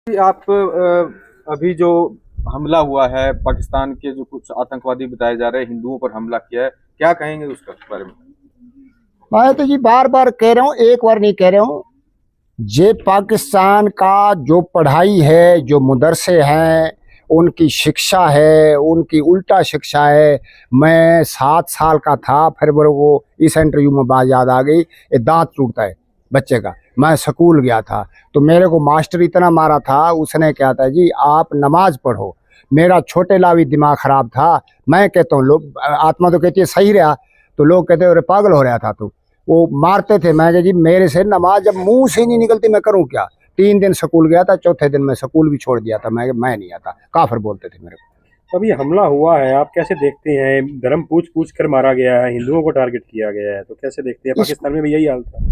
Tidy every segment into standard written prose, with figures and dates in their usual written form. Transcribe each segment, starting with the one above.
आप अभी जो हमला हुआ है, पाकिस्तान के जो कुछ आतंकवादी बताए जा रहे हैं हिंदुओं पर हमला किया है, क्या कहेंगे उसका बारे में? मैं तो जी बार बार कह रहा हूँ, एक बार नहीं कह रहा हूँ। ये पाकिस्तान का जो पढ़ाई है, जो मदरसे हैं, उनकी शिक्षा है, उनकी उल्टा शिक्षा है। मैं 7 साल का था, फिर मेरे को इस इंटरव्यू में बात याद आ गई, ये दांत टूटता है बच्चे का। मैं स्कूल गया था तो मेरे को मास्टर इतना मारा था, उसने क्या था जी, आप नमाज पढ़ो। मेरा छोटे लावी दिमाग खराब था। मैं कहता हूँ, लोग आत्मा तो कहती है सही रहा, तो लोग कहते अरे पागल हो रहा था तू। वो मारते थे। मैं कहा जी मेरे से नमाज जब मुंह से नहीं निकलती मैं करूं क्या। 3 दिन स्कूल गया था, चौथे दिन मैं स्कूल भी छोड़ दिया था। मैं नहीं आता, काफिर बोलते थे मेरे को। अभी हमला हुआ है, आप कैसे देखते हैं? धर्म पूछ पूछ कर मारा गया है, हिंदुओं को टारगेट किया गया है, तो कैसे देखते हैं? पाकिस्तान में भी यही हाल था।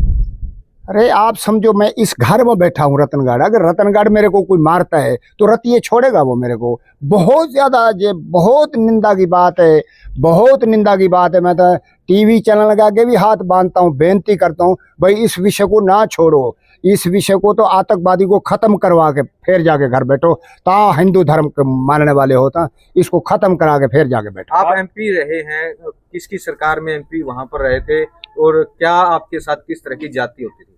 अरे आप समझो, मैं इस घर में बैठा हूँ रतनगढ़, अगर रतनगढ़ मेरे को कोई मारता है तो रतिये छोड़ेगा वो मेरे को? बहुत ज्यादा, ये बहुत निंदा की बात है, बहुत निंदा की बात है। मैं तो टीवी चैनल लगा के भी हाथ बांधता हूँ, बेनती करता हूँ, भाई इस विषय को ना छोड़ो। इस विषय को तो आतंकवादी को खत्म करवा के फिर जाके घर बैठो। ता हिंदू धर्म के मानने वाले होता, इसको खत्म करा के फिर जाके बैठो। आप एमपी रहे हैं, किसकी सरकार में एमपी वहां पर रहे थे, और क्या आपके साथ किस तरह की जाति होती थी?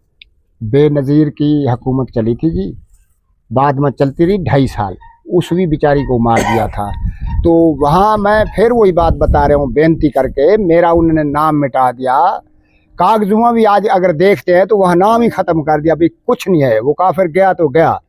बेनज़ीर की हुकूमत चली थी जी, बाद में चलती रही 2.5 साल, उस भी बेचारी को मार दिया था। तो वहाँ मैं फिर वही बात बता रहा हूँ, बेनती करके मेरा उन्होंने नाम मिटा दिया। कागजों में भी आज अगर देखते हैं तो वह नाम ही खत्म कर दिया, अभी कुछ नहीं है। वो काफिर गया तो गया।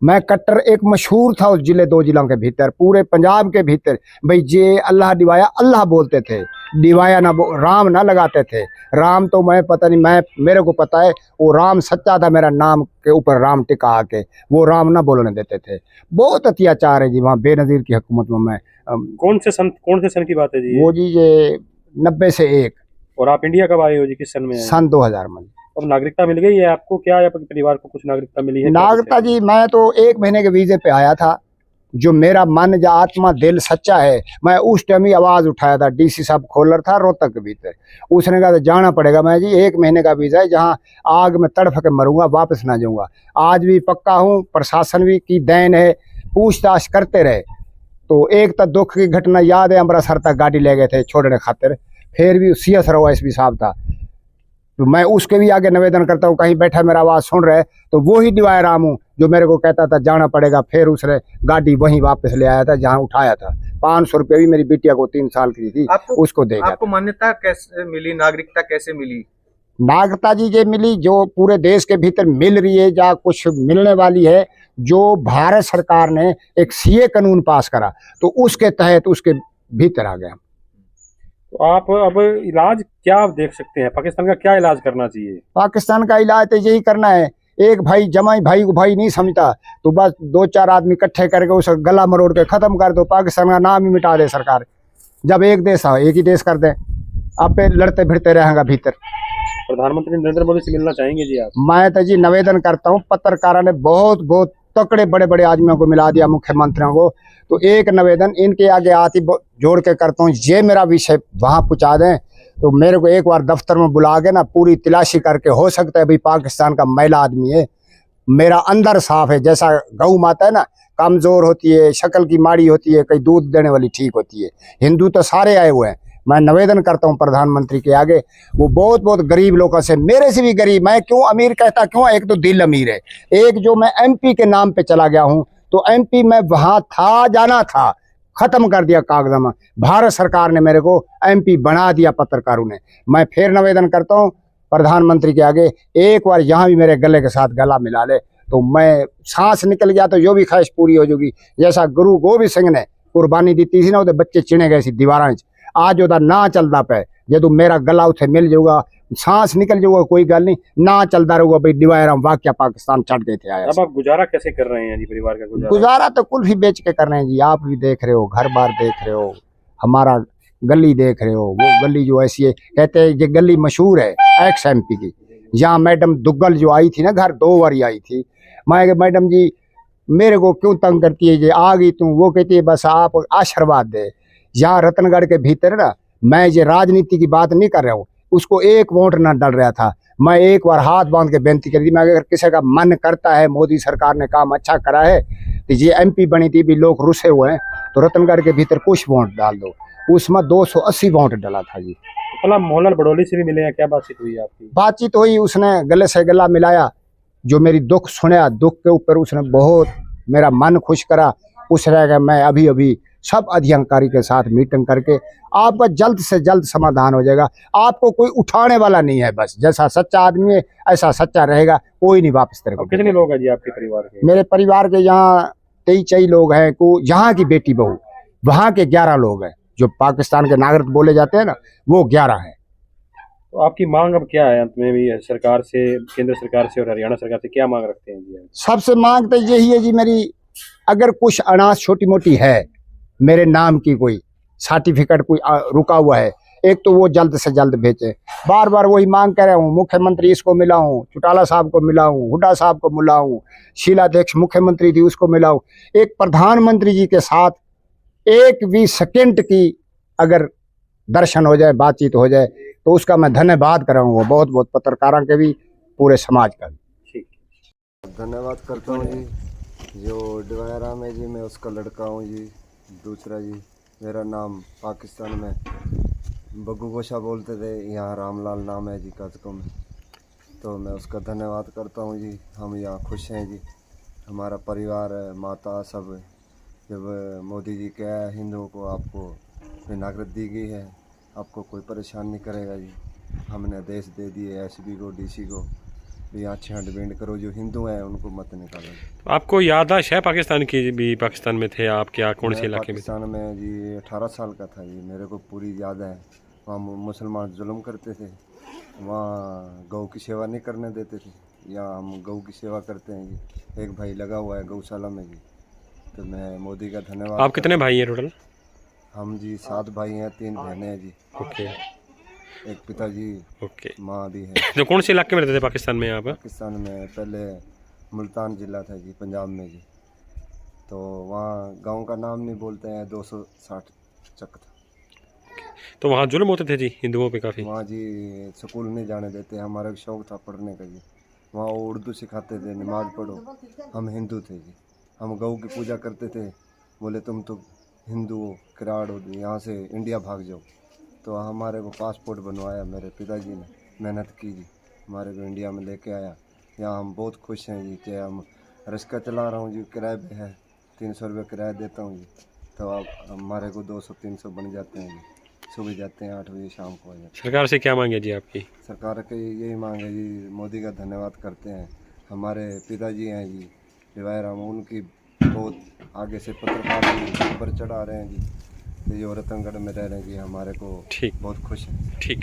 मैं कट्टर एक मशहूर था उस जिले 2 जिलों के भीतर, पूरे पंजाब के भीतर। भाई जे अल्लाह डिवाया अल्लाह बोलते थे, डिवाया ना राम ना लगाते थे। राम तो मैं पता नहीं, मैं मेरे को पता है वो राम सच्चा था, मेरा नाम के ऊपर राम टिका आके, वो राम ना बोलने देते थे। बहुत अत्याचार है जी वहाँ बेनज़ीर की हुकूमत में। मैं कौन से सन की बात है जी? वो जी ये 90 से 1। और आप इंडिया कब आए हो जी? किस सन में आए? सन 2000 में। अब नागरिकता मिल गई है आपको? क्या या आपके परिवार को कुछ नागरिकता मिली है? नागरिकता जी मैं तो 1 महीने के वीजे पे आया था। जो मेरा मन या आत्मा दिल सच्चा है, मैं उस टाइम ही आवाज उठाया था। डीसी साहब खोलर था रोहतक के भीतर, उसने कहा जाना पड़ेगा। मैं जी 1 महीने का वीजा है, जहाँ आग में तड़फ के मरूंगा, वापस ना जाऊंगा। आज भी पक्का हूँ, प्रशासन भी की देन है, पूछताछ करते रहे। तो एक तो दुख की घटना याद है, अमृतसर तक गाड़ी ले गए थे छोड़ने खातिर, फिर भी CS रहो एसपी साहब था। तो मैं उसके भी आगे निवेदन करता हूँ, कहीं बैठा मेरा आवाज़ सुन रहे तो वो ही डिवाया राम हूँ जो मेरे को कहता था जाना पड़ेगा। फिर उसने गाड़ी वहीं वापस ले आया था जहाँ उठाया था। 500 रुपये भी मेरी बिटिया को 3 साल की थी उसको दे गया। आपको मान्यता कैसे मिली, नागरिकता कैसे मिली? नागरिकता जी ये मिली जो पूरे देश के भीतर मिल रही है या कुछ मिलने वाली है। जो भारत सरकार ने एक CA कानून पास करा तो उसके तहत उसके भीतर आ गया। तो आप अब इलाज क्या आप देख सकते हैं? पाकिस्तान का क्या इलाज करना चाहिए? पाकिस्तान का इलाज तो यही करना है, एक भाई जमाई भाई को भाई नहीं समझता तो बस 2-4 आदमी इकट्ठे करके उसका गला मरोड़ के खत्म कर दो। पाकिस्तान का नाम ही मिटा दे सरकार। जब एक देश है, एक ही देश कर दे, आप पे लड़ते फिरते रहेगा भीतर। प्रधानमंत्री नरेंद्र मोदी से मिलना चाहेंगे जी आप? मैं तो जी निवेदन करता हूँ, पत्रकारों ने बहुत बहुत तकड़े बड़े बड़े आदमियों को मिला दिया, मुख्यमंत्रियों को। तो एक निवेदन इनके आगे आती जोड़ के करता हूँ, ये मेरा विषय वहाँ पहुँचा दें तो मेरे को एक बार दफ्तर में बुला के ना पूरी तलाशी करके, हो सकता है भाई पाकिस्तान का महिला आदमी है, मेरा अंदर साफ है। जैसा गऊ माता है ना, कमजोर होती है, शक्ल की माड़ी होती है, कहीं दूध देने वाली ठीक होती है। हिंदू तो सारे आए हुए हैं। मैं निवेदन करता हूं प्रधानमंत्री के आगे, वो बहुत बहुत गरीब लोगों से, मेरे से भी गरीब, मैं क्यों अमीर कहता क्यों, एक तो दिल अमीर है, एक जो मैं MP के नाम पे चला गया हूं तो MP में वहां था, जाना था, खत्म कर दिया कागज में। भारत सरकार ने मेरे को MP बना दिया पत्रकारों ने। मैं फिर निवेदन करता हूँ प्रधानमंत्री के आगे, एक बार यहाँ भी मेरे गले के साथ गला मिला ले तो मैं सांस निकल गया तो जो भी ख्वाहिश पूरी हो जाएगी। जैसा गुरु गोबिंद सिंह ने कुर्बानी दी थी ना, वो बच्चे चिने गए सी दीवार, आज वह ना चलता पे, जो मेरा गला उसे मिल जाऊगा, सांस निकल जाऊगा, कोई गल नहीं, ना चलता रहूगा भाई डिवायरा वाक्य पाकिस्तान चढ़ गए थे। आया अब आप गुजारा कैसे कर रहे हैं जी? परिवार का गुजारा तो कुल्फी बेच के कर रहे हैं जी। आप भी देख रहे हो, घर बार देख रहे हो, हमारा गली देख रहे हो। वो गली जो ऐसी है, कहते हैं ये गली मशहूर है एक्स MP की। यहाँ मैडम दुग्गल जो आई थी ना घर, 2 बार आई थी। मैं मैडम जी मेरे को क्यों तंग करती है, ये आ गई तुम, वो कहती है बस आप आशीर्वाद दे। यहाँ रतनगढ़ के भीतर ना, मैं ये राजनीति की बात नहीं कर रहा हूँ, उसको 1 वोट ना डल रहा था। मैं एक बार हाथ बांध के बेनती कर दी, मैं अगर किसी का मन करता है मोदी सरकार ने काम अच्छा करा है तो ये MP बनी थी भी लोग रुसे हुए हैं तो रतनगढ़ के भीतर कुछ वोट डाल दो, उसमें 280 वोट डाला था जी। भला मोहनलाल बड़ौली से भी मिले हैं, क्या बातचीत हुई आपकी? बातचीत हुई, उसने गले से गला मिलाया, जो मेरी दुख सुना, दुख के ऊपर उसने बहुत मेरा मन खुश करा। उस रह मैं अभी अभी सब अधिकारी के साथ मीटिंग करके आपका जल्द से जल्द समाधान हो जाएगा। आपको कोई उठाने वाला नहीं है, बस जैसा सच्चा आदमी है ऐसा सच्चा रहेगा, कोई नहीं वापस तेरे को। कितने लोग हैं जी आपके परिवार के? मेरे परिवार के यहाँ 23 लोग हैं, को यहाँ की बेटी बहू, वहाँ के 11 लोग हैं, जो पाकिस्तान के नागरिक बोले जाते हैं ना, वो 11 हैं। तो आपकी मांग अब क्या है अंत में भी सरकार से, केंद्र सरकार से और हरियाणा सरकार से क्या मांग रखते हैं जी? सबसे मांग तो यही है जी मेरी, अगर कुछ अनाज छोटी मोटी है मेरे नाम की, कोई सर्टिफिकेट कोई रुका हुआ है, एक तो वो जल्द से जल्द भेजे। बार बार वही मांग कर रहा हूँ, मुख्यमंत्री इसको मिला हूँ, चौटाला साहब को मिला हूँ, हुड्डा साहब को मिला हूँ, शीलाध्यक्ष मुख्यमंत्री थी उसको मिला हूँ। एक प्रधानमंत्री जी के साथ एक भी सेकंड की अगर दर्शन हो जाए, बातचीत हो जाए तो उसका मैं धन्यवाद कराऊंगा, बहुत बहुत पत्रकारों के भी, पूरे समाज का भी। ठीक, धन्यवाद करता हूँ जी। जो डिवाया राम है जी, मैं उसका लड़का हूँ जी। दूसरा जी, मेरा नाम पाकिस्तान में बग्गू गोशा बोलते थे, यहाँ रामलाल नाम है जी कज़कों में। तो मैं उसका धन्यवाद करता हूँ जी। हम यहाँ खुश हैं जी, हमारा परिवार है, माता सब। जब मोदी जी क्या है, हिंदुओं को आपको नागरिकता दी गई है, आपको कोई परेशान नहीं करेगा जी। हमने आदेश दे दिए SB को, DC को भी यहाँ छांट करो, जो हिंदू हैं उनको मत निकालो। तो आपको याददाश्त है पाकिस्तान की भी? पाकिस्तान में थे आप, क्या कौन से इलाके में? पाकिस्तान में जी 18 साल का था जी, मेरे को पूरी याद है। वहाँ मुसलमान जुल्म करते थे, वहाँ गौ की सेवा नहीं करने देते थे। यहाँ हम गौ की सेवा करते हैं जी, एक भाई लगा हुआ है गौशाला में जी। तो मैं मोदी का धन्यवाद। आप कितने भाई हैं टोटल? हम जी 7 भाई हैं, 3 बहनें हैं जी। ओके, एक पिताजी, ओके। माँ भी है। तो कौन से इलाके में रहते थे पाकिस्तान में आप? पाकिस्तान में पहले मुल्तान जिला था जी, पंजाब में जी। तो वहाँ गांव का नाम नहीं बोलते हैं, 260 चक था। तो वहाँ जुल्म होते थे जी हिंदुओं पे काफ़ी? वहाँ जी स्कूल नहीं जाने देते, हमारा शौक था पढ़ने का जी। वहाँ वो उर्दू सिखाते थे, नमाज पढ़ो। हम हिंदू थे जी, हम गौ की पूजा करते थे। बोले तुम तो हिंदू हो, किराड़ हो, यहाँ से इंडिया भाग जाओ। तो हमारे को पासपोर्ट बनवाया मेरे पिताजी ने, मेहनत की जी, हमारे को इंडिया में लेके आया। यहाँ हम बहुत खुश हैं जी। चाहे हम रिक्शा चला रहा हूँ जी, किराए पे है, 300 रुपये किराया देता हूँ जी। तो अब हमारे को 200-300 बन जाते हैं जी। सुबह जाते हैं 8 बजे, शाम को आ जाते हैं। सरकार से क्या मांग है जी आपकी? सरकार के यही मांग है जी, मोदी का धन्यवाद करते हैं। हमारे पिताजी हैं जी डिवाया राम, उनकी बहुत आगे से पत्रकार पर चढ़ा रहे हैं जी। तो ये रतनगढ़ में रह रहे हैं जी, हमारे को ठीक, बहुत खुश हैं। ठीक है।